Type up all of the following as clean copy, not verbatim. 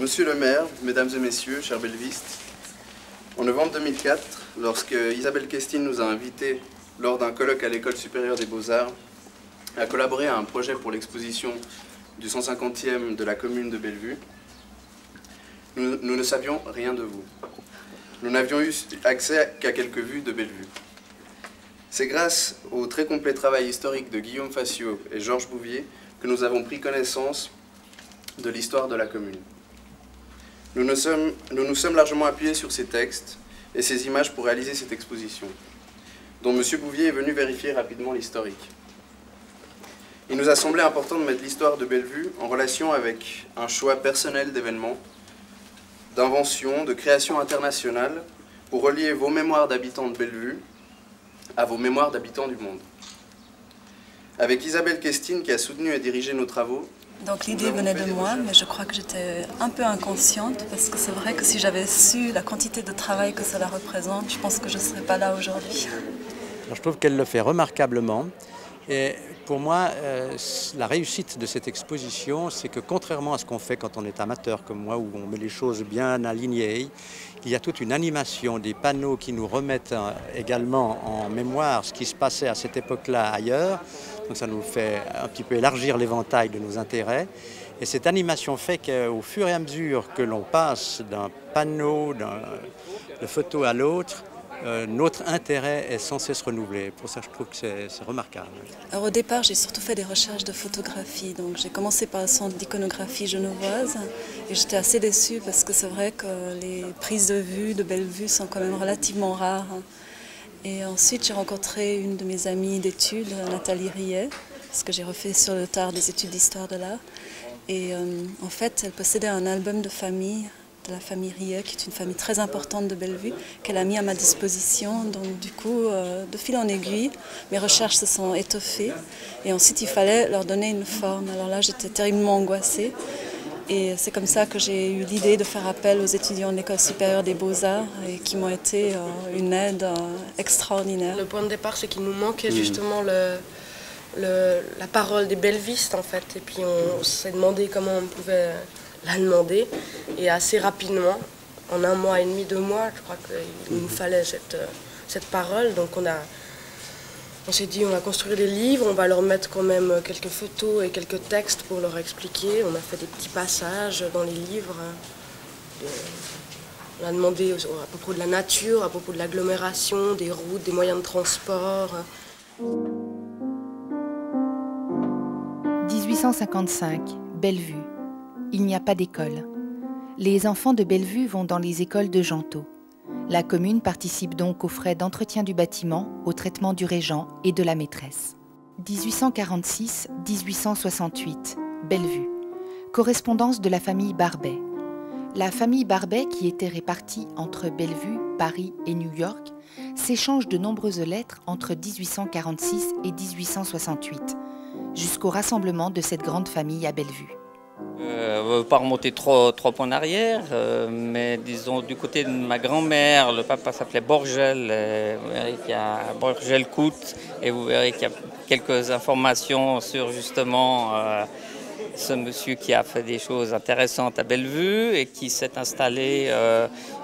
Monsieur le maire, mesdames et messieurs, chers belvistes, en novembre 2004, lorsque Isabelle Questine nous a invités lors d'un colloque à l'École supérieure des beaux-arts à collaborer à un projet pour l'exposition du 150e de la commune de Bellevue, nous ne savions rien de vous. Nous n'avions eu accès qu'à quelques vues de Bellevue. C'est grâce au très complet travail historique de Guillaume Fassiot et Georges Bouvier que nous avons pris connaissance de l'histoire de la commune. Nous nous sommes largement appuyés sur ces textes et ces images pour réaliser cette exposition, dont M. Bouvier est venu vérifier rapidement l'historique. Il nous a semblé important de mettre l'histoire de Bellevue en relation avec un choix personnel d'événements, d'inventions, de créations internationales, pour relier vos mémoires d'habitants de Bellevue à vos mémoires d'habitants du monde. Avec Isabelle Questine, qui a soutenu et dirigé nos travaux. Donc l'idée venait de moi, mais je crois que j'étais un peu inconsciente, parce que c'est vrai que si j'avais su la quantité de travail que cela représente, je pense que je ne serais pas là aujourd'hui. Je trouve qu'elle le fait remarquablement. Et pour moi, la réussite de cette exposition, c'est que contrairement à ce qu'on fait quand on est amateur comme moi, où on met les choses bien alignées, il y a toute une animation, des panneaux qui nous remettent également en mémoire ce qui se passait à cette époque-là ailleurs. Donc ça nous fait un petit peu élargir l'éventail de nos intérêts. Et cette animation fait qu'au fur et à mesure que l'on passe d'un panneau, de photo à l'autre, notre intérêt est sans cesse renouvelé. Pour ça, je trouve que c'est remarquable. Alors, au départ, j'ai surtout fait des recherches de photographie. Donc, j'ai commencé par le centre d'iconographie genevoise et j'étais assez déçue parce que c'est vrai que les prises de vue de Bellevue sont quand même relativement rares. Et ensuite, j'ai rencontré une de mes amies d'études, Nathalie Riet, parce que j'ai refait sur le tard des études d'histoire de l'art. Et en fait, elle possédait un album de famille, de la famille Riet, qui est une famille très importante de Bellevue, qu'elle a mis à ma disposition. Donc du coup, de fil en aiguille, mes recherches se sont étoffées. Et ensuite, il fallait leur donner une forme. Alors là, j'étais terriblement angoissée. Et c'est comme ça que j'ai eu l'idée de faire appel aux étudiants de l'École supérieure des beaux-arts et qui m'ont été une aide extraordinaire. Le point de départ, c'est qu'il nous manquait justement la parole des bellevistes, en fait. Et puis on s'est demandé comment on pouvait la demander. Et assez rapidement, en 1 mois et demi, 2 mois, je crois qu'il nous fallait cette parole. Donc on s'est dit, on va construire des livres, on va leur mettre quand même quelques photos et quelques textes pour leur expliquer. On a fait des petits passages dans les livres. On a demandé à propos de la nature, à propos de l'agglomération, des routes, des moyens de transport. 1855, Bellevue. Il n'y a pas d'école. Les enfants de Bellevue vont dans les écoles de Gentot. La commune participe donc aux frais d'entretien du bâtiment, au traitement du régent et de la maîtresse. 1846-1868, Bellevue. Correspondance de la famille Barbet. La famille Barbet, qui était répartie entre Bellevue, Paris et New York, s'échange de nombreuses lettres entre 1846 et 1868, jusqu'au rassemblement de cette grande famille à Bellevue. On ne veut pas remonter trois points en arrière, mais disons du côté de ma grand-mère, le papa s'appelait Borgel, vous verrez qu'il y a Borgel-Cout, et vous verrez qu'il y a quelques informations sur justement ce monsieur qui a fait des choses intéressantes à Bellevue et qui s'est installé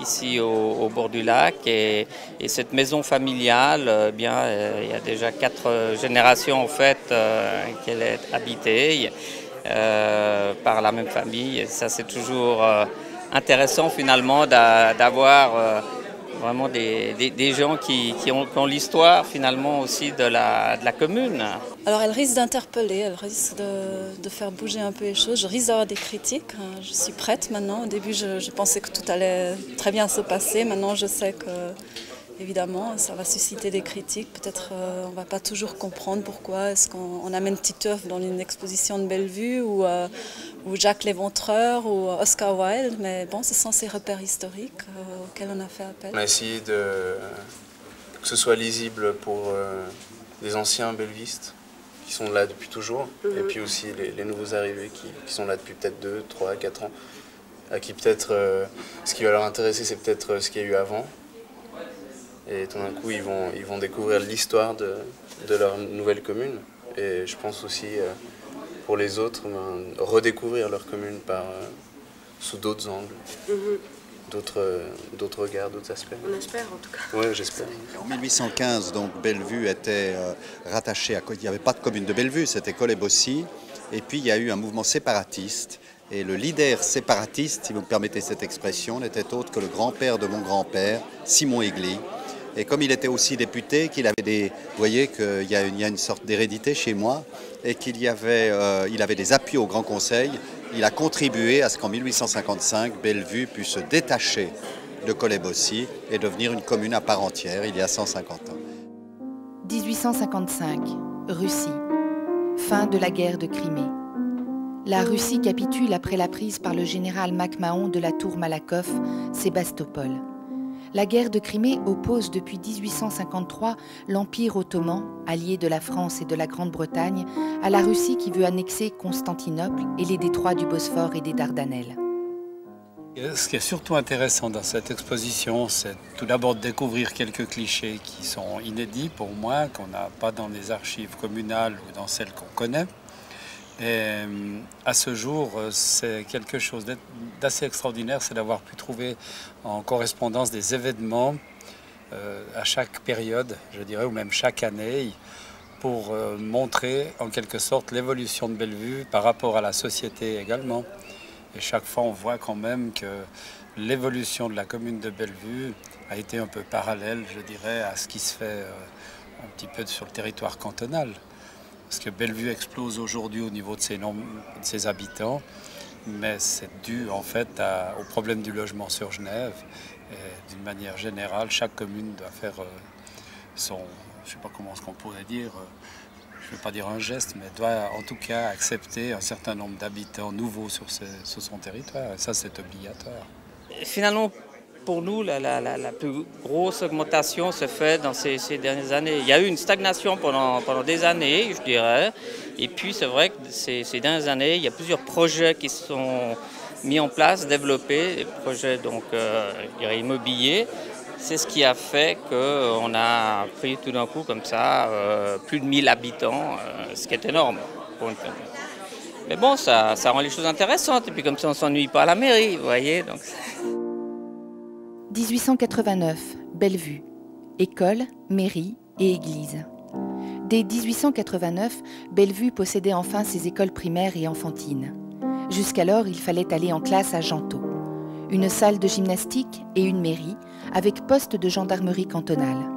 ici au bord du lac. Et cette maison familiale, il y a déjà 4 générations en fait qu'elle est habitée. Par la même famille. Et ça, c'est toujours intéressant finalement d'avoir vraiment des gens qui ont l'histoire finalement aussi de la commune. Alors elle risque d'interpeller, elle risque de faire bouger un peu les choses. Je risque d'avoir des critiques. Je suis prête maintenant. Au début, je pensais que tout allait très bien se passer. Maintenant, je sais que évidemment, ça va susciter des critiques. Peut-être on ne va pas toujours comprendre pourquoi est-ce qu'on amène Titeuf dans une exposition de Bellevue ou Jacques Léventreur ou Oscar Wilde. Mais bon, ce sont ces repères historiques auxquels on a fait appel. On a essayé que ce soit lisible pour les anciens bellevistes qui sont là depuis toujours, et puis aussi les nouveaux arrivés qui sont là depuis peut-être 2, 3, 4 ans, à qui peut-être ce qui va leur intéresser, c'est peut-être ce qu'il y a eu avant. Et tout d'un coup, ils vont découvrir l'histoire de leur nouvelle commune. Et je pense aussi, pour les autres, redécouvrir leur commune sous d'autres angles, d'autres regards, d'autres aspects. On espère en tout cas. Oui, j'espère. En 1815, donc, Bellevue était rattachée à... Il n'y avait pas de commune de Bellevue, c'était Collet-Bossy. Et puis il y a eu un mouvement séparatiste. Et le leader séparatiste, si vous me permettez cette expression, n'était autre que le grand-père de mon grand-père, Simon Aigli. Et comme il était aussi député, qu'il avait des... Vous voyez qu'il y a une sorte d'hérédité chez moi, et il avait des appuis au Grand Conseil. Il a contribué à ce qu'en 1855, Bellevue puisse se détacher de Collet-Bossy et devenir une commune à part entière, il y a 150 ans. 1855, Russie. Fin de la guerre de Crimée. La Russie capitule après la prise par le général MacMahon de la tour Malakoff, Sébastopol. La guerre de Crimée oppose depuis 1853 l'Empire ottoman, allié de la France et de la Grande-Bretagne, à la Russie qui veut annexer Constantinople et les détroits du Bosphore et des Dardanelles. Ce qui est surtout intéressant dans cette exposition, c'est tout d'abord de découvrir quelques clichés qui sont inédits pour moi, qu'on n'a pas dans les archives communales ou dans celles qu'on connaît. Et à ce jour, c'est quelque chose d'assez extraordinaire, c'est d'avoir pu trouver en correspondance des événements à chaque période, je dirais, ou même chaque année, pour montrer en quelque sorte l'évolution de Bellevue par rapport à la société également. Et chaque fois, on voit quand même que l'évolution de la commune de Bellevue a été un peu parallèle, je dirais, à ce qui se fait un petit peu sur le territoire cantonal. Parce que Bellevue explose aujourd'hui au niveau de ses habitants, mais c'est dû en fait au problème du logement sur Genève. Et d'une manière générale, chaque commune doit faire son, je ne sais pas comment ce qu'on pourrait dire, je ne veux pas dire un geste, mais doit en tout cas accepter un certain nombre d'habitants nouveaux sur son territoire. Et ça, c'est obligatoire. Finalement, pour nous, la plus grosse augmentation se fait dans ces dernières années. Il y a eu une stagnation pendant des années, je dirais. Et puis, c'est vrai que ces dernières années, il y a plusieurs projets qui sont mis en place, développés, des projets donc, je dirais, immobiliers. C'est ce qui a fait qu'on a pris tout d'un coup, comme ça, plus de 1000 habitants, ce qui est énorme pour une commune. Mais bon, ça rend les choses intéressantes. Et puis, comme ça, on ne s'ennuie pas à la mairie, vous voyez. Donc... 1889, Bellevue. École, mairie et église. Dès 1889, Bellevue possédait enfin ses écoles primaires et enfantines. Jusqu'alors, il fallait aller en classe à Gentot. Une salle de gymnastique et une mairie, avec poste de gendarmerie cantonale.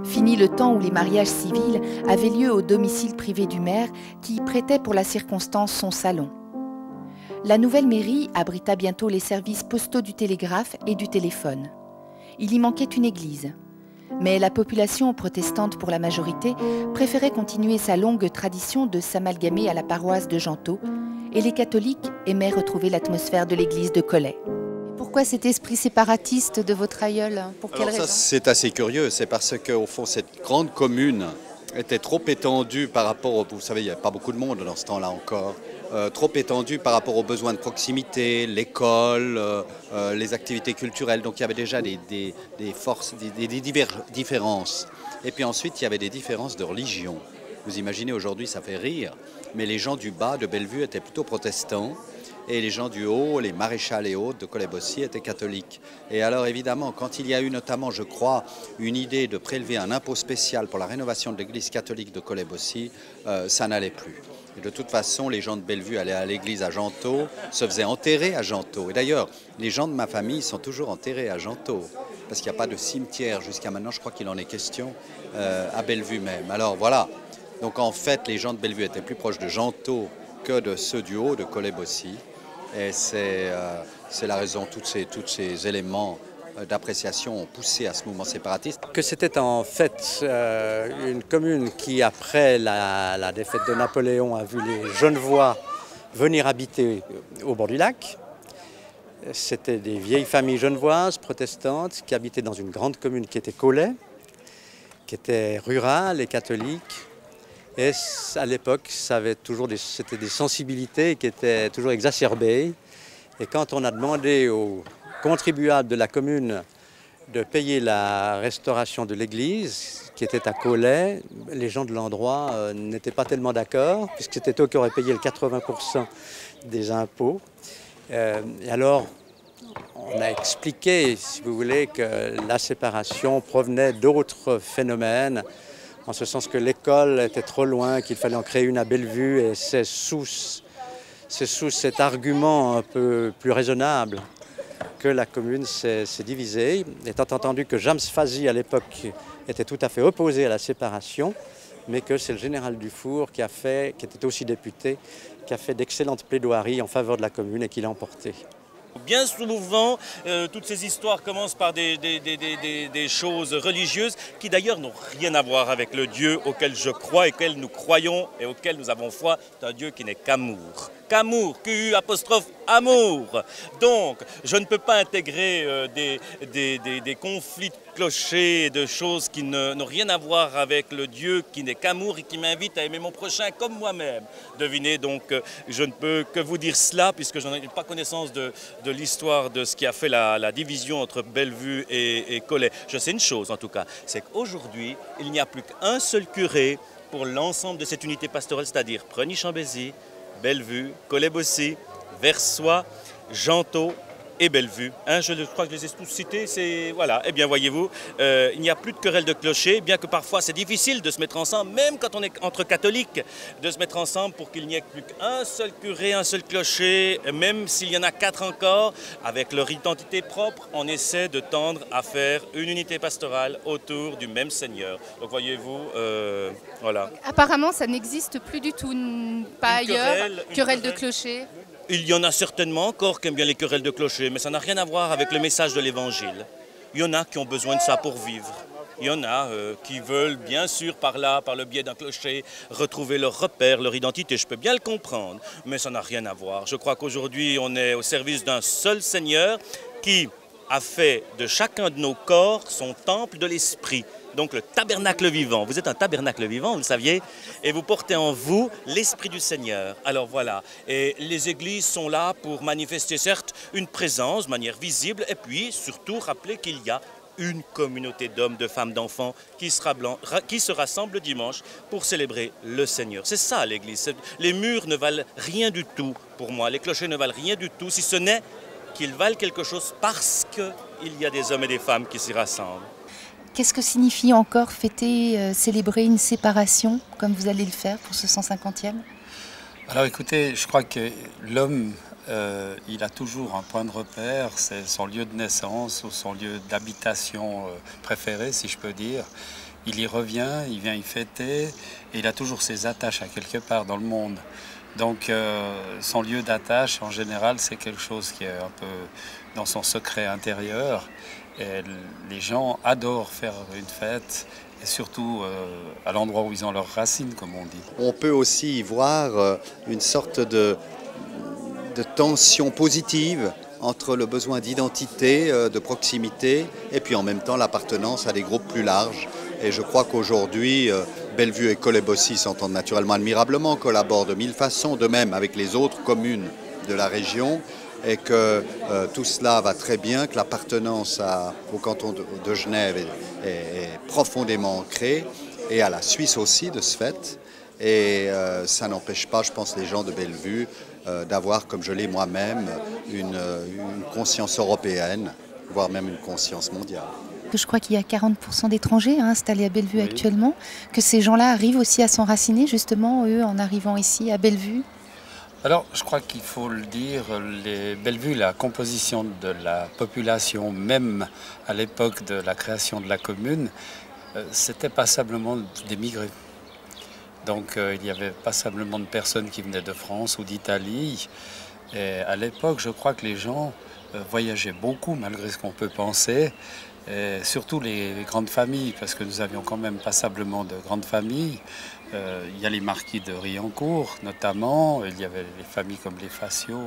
Fini le temps où les mariages civils avaient lieu au domicile privé du maire qui y prêtait pour la circonstance son salon. La nouvelle mairie abrita bientôt les services postaux du télégraphe et du téléphone. Il y manquait une église. Mais la population protestante pour la majorité préférait continuer sa longue tradition de s'amalgamer à la paroisse de Gentot et les catholiques aimaient retrouver l'atmosphère de l'église de Collet. Pourquoi cet esprit séparatiste de votre aïeul? Pour quelle raison? C'est assez curieux, c'est parce qu'au fond cette grande commune était trop étendue par rapport, vous savez, il n'y avait pas beaucoup de monde dans ce temps-là encore, trop étendue par rapport aux besoins de proximité, l'école, les activités culturelles. Donc il y avait déjà des forces, des différences. Et puis ensuite, il y avait des différences de religion. Vous imaginez, aujourd'hui, ça fait rire, mais les gens du bas de Bellevue étaient plutôt protestants. Et les gens du haut, les maréchals et autres de Collet-Bossy étaient catholiques. Et alors évidemment, quand il y a eu notamment, je crois, une idée de prélever un impôt spécial pour la rénovation de l'église catholique de Collet-Bossy, ça n'allait plus. Et de toute façon, les gens de Bellevue allaient à l'église à Gentot, se faisaient enterrer à Gentot. Et d'ailleurs, les gens de ma famille sont toujours enterrés à Gentot, parce qu'il n'y a pas de cimetière jusqu'à maintenant, je crois qu'il en est question, à Bellevue même. Alors voilà, donc en fait, les gens de Bellevue étaient plus proches de Gentot que de ceux du haut de Collet-Bossy. Et c'est la raison, tous ces éléments d'appréciation ont poussé à ce mouvement séparatiste. Que c'était en fait une commune qui, après la défaite de Napoléon, a vu les Genevois venir habiter au bord du lac. C'était des vieilles familles genevoises, protestantes, qui habitaient dans une grande commune qui était Collet, qui était rurale et catholique. Et à l'époque, c'était des sensibilités qui étaient toujours exacerbées. Et quand on a demandé aux contribuables de la commune de payer la restauration de l'église, qui était à Collet, les gens de l'endroit n'étaient pas tellement d'accord, puisque c'était eux qui auraient payé le 80% des impôts. Et alors, on a expliqué, si vous voulez, que la séparation provenait d'autres phénomènes, en ce sens que l'école était trop loin, qu'il fallait en créer une à Bellevue, et c'est sous cet argument un peu plus raisonnable que la commune s'est divisée, étant entendu que James Fazy, à l'époque, était tout à fait opposé à la séparation, mais que c'est le général Dufour qui était aussi député, qui a fait d'excellentes plaidoiries en faveur de la commune et qui l'a emporté. Bien souvent, toutes ces histoires commencent par des choses religieuses qui d'ailleurs n'ont rien à voir avec le Dieu auquel je crois et auquel nous croyons et auquel nous avons foi. C'est un Dieu qui n'est qu'amour. Qu'amour, Q-amour. Donc, je ne peux pas intégrer des conflits de clochers et de choses qui n'ont rien à voir avec le Dieu qui n'est qu'amour et qui m'invite à aimer mon prochain comme moi-même. Devinez donc, je ne peux que vous dire cela puisque je n'ai pas connaissance de l'histoire de ce qui a fait la division entre Bellevue et Collet. Je sais une chose en tout cas, c'est qu'aujourd'hui, il n'y a plus qu'un seul curé pour l'ensemble de cette unité pastorale, c'est-à-dire Preny-Chambésy, Bellevue, Collet-Bossy, Versoix, Gentot et Bellevue. Je crois que je les ai tous cités. Voilà. Eh bien, voyez-vous, il n'y a plus de querelle de clocher, bien que parfois c'est difficile de se mettre ensemble, même quand on est entre catholiques, de se mettre ensemble pour qu'il n'y ait plus qu'un seul curé, un seul clocher, même s'il y en a 4 encore, avec leur identité propre, on essaie de tendre à faire une unité pastorale autour du même Seigneur. Donc, voyez-vous, voilà. Apparemment, ça n'existe plus du tout, pas ailleurs, querelle de clocher. Il y en a certainement encore qui aiment bien les querelles de clocher, mais ça n'a rien à voir avec le message de l'Évangile. Il y en a qui ont besoin de ça pour vivre. Il y en a qui veulent, bien sûr, par le biais d'un clocher, retrouver leur repère, leur identité. Je peux bien le comprendre, mais ça n'a rien à voir. Je crois qu'aujourd'hui, on est au service d'un seul Seigneur qui a fait de chacun de nos corps son temple de l'Esprit. Donc le tabernacle vivant. Vous êtes un tabernacle vivant, vous le saviez, et vous portez en vous l'Esprit du Seigneur. Alors voilà, et les églises sont là pour manifester certes une présence de manière visible, et puis surtout rappeler qu'il y a une communauté d'hommes, de femmes, d'enfants qui se rassemblent dimanche pour célébrer le Seigneur. C'est ça l'Église. Les murs ne valent rien du tout pour moi, les clochers ne valent rien du tout, si ce n'est qu'ils valent quelque chose parce qu'il y a des hommes et des femmes qui s'y rassemblent. Qu'est-ce que signifie encore fêter, célébrer une séparation, comme vous allez le faire pour ce 150e? Alors écoutez, je crois que l'homme, il a toujours un point de repère, c'est son lieu de naissance ou son lieu d'habitation préféré, si je peux dire. Il y revient, il vient y fêter, et il a toujours ses attaches à quelque part dans le monde. Donc son lieu d'attache, en général, c'est quelque chose qui est un peu dans son secret intérieur. Et les gens adorent faire une fête, et surtout à l'endroit où ils ont leurs racines, comme on dit. On peut aussi y voir une sorte de tension positive entre le besoin d'identité, de proximité, et puis en même temps l'appartenance à des groupes plus larges. Et je crois qu'aujourd'hui, Bellevue et Collet-Bossy s'entendent naturellement admirablement, collaborent de mille façons, de même avec les autres communes de la région, et que tout cela va très bien, que l'appartenance au canton de Genève est profondément ancrée, et à la Suisse aussi de ce fait. Et ça n'empêche pas, je pense, les gens de Bellevue d'avoir, comme je l'ai moi-même, une conscience européenne, voire même une conscience mondiale. Je crois qu'il y a 40% d'étrangers installés à Bellevue actuellement, que ces gens-là arrivent aussi à s'enraciner, justement, eux, en arrivant ici à Bellevue. Alors, je crois qu'il faut le dire, Bellevue, la composition de la population, même à l'époque de la création de la commune, c'était passablement d'émigrés. Donc, il y avait passablement de personnes qui venaient de France ou d'Italie. Et à l'époque, je crois que les gens voyageaient beaucoup, malgré ce qu'on peut penser. Et surtout les grandes familles, parce que nous avions quand même passablement de grandes familles. Il y a les marquis de Riencourt, notamment. Il y avait les familles comme les Facio,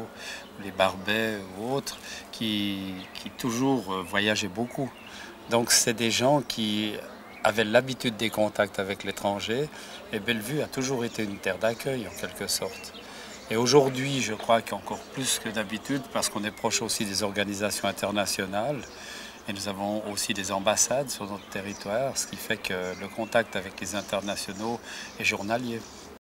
les Barbet ou autres, qui toujours voyageaient beaucoup. Donc c'est des gens qui avaient l'habitude des contacts avec l'étranger. Et Bellevue a toujours été une terre d'accueil, en quelque sorte. Et aujourd'hui, je crois qu'encore plus que d'habitude, parce qu'on est proche aussi des organisations internationales, et nous avons aussi des ambassades sur notre territoire, ce qui fait que le contact avec les internationaux est journalier.